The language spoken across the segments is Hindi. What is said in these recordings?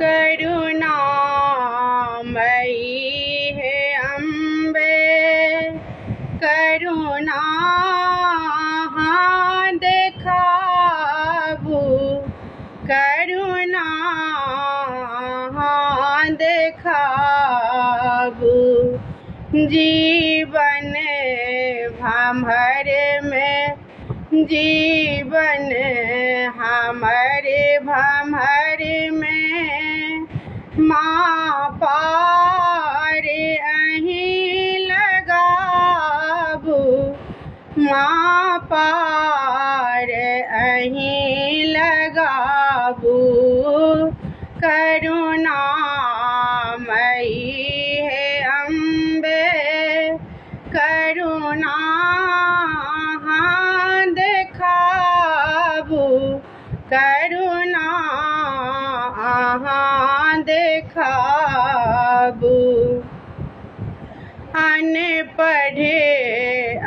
करुणामयी है अम्बे, करुणा हाँ देखाबू, करुणा हाँ देखाबू। जीवन भर में, जीवन हमारे भमर में, माँ पार अहीं लगाबू, माँ पार अहीं लगाबू। करुणामयी है अम्बे, करुणा हाँ देखाबू, करुणा हाँ देखाबू। अनपढ़े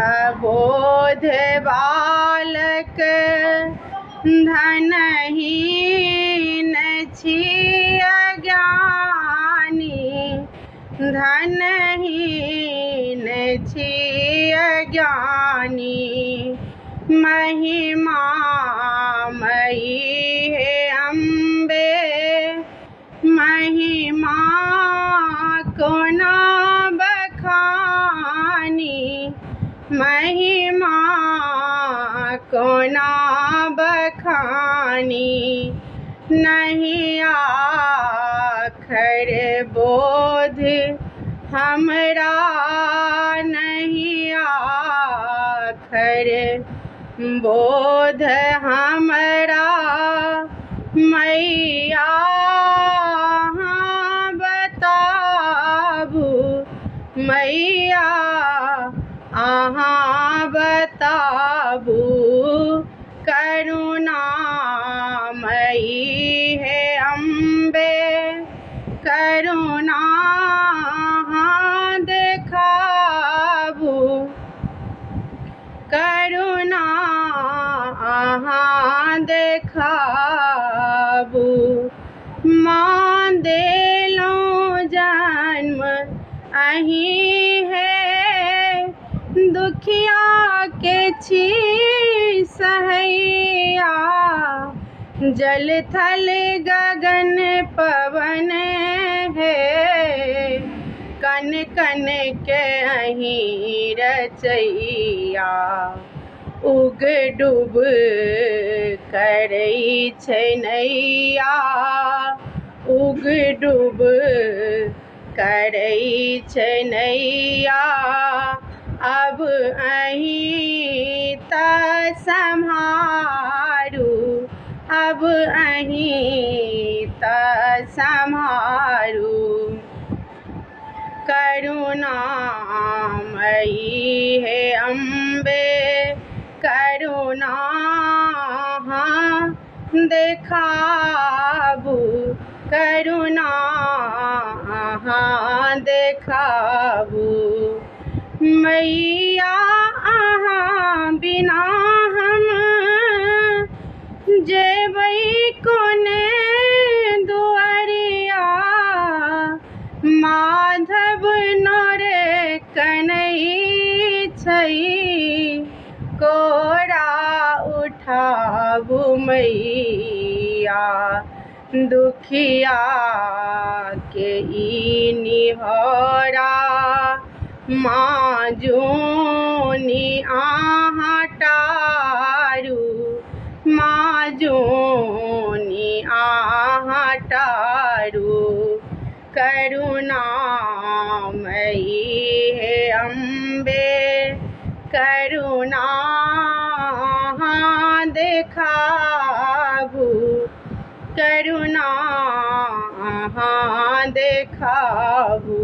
अबोध बालक धनहीन छी अज्ञानी, धनहीन छी अज्ञानी। महिमामयी है अम्बे, महिमा को ना बखानी, महिमा को ना बखानी। नहीं आखर बोध हमरा, नहीं आखर बोध हमरा। मैया हाँ बताबू, मैया आहाँ बताबू। करुणामयी है अम्बे, करुणा हाँ देखाबू, करुणा हाँ देखाबू। माँ देलो जन्म अहीं है, दुखिया के छी सहैया। जल थल गगन पवन है, कन कन के अहीं रचैया। उग डूब करै छै नैया, उग डूब करै छै नैया। अब अहीं त सम्हारू, अब अहीं त सम्हारू। करुणामयी है अम्बे, करुणा हाँ देखाबू, करुणा हाँ देखाबू। मैया आहाँ बिना हम जेबै कोने दुआरिया। माधव नोरे कनई छै, कोरा उठाबू मैया। दुखिया के ई निहोरा, माँ जूनी आहाँ टारू, माँ जूनी आहाँ टारू। करुणामयी है अम्बे, करुणा हाँ देखाबू, करुणा हाँ देखाबू।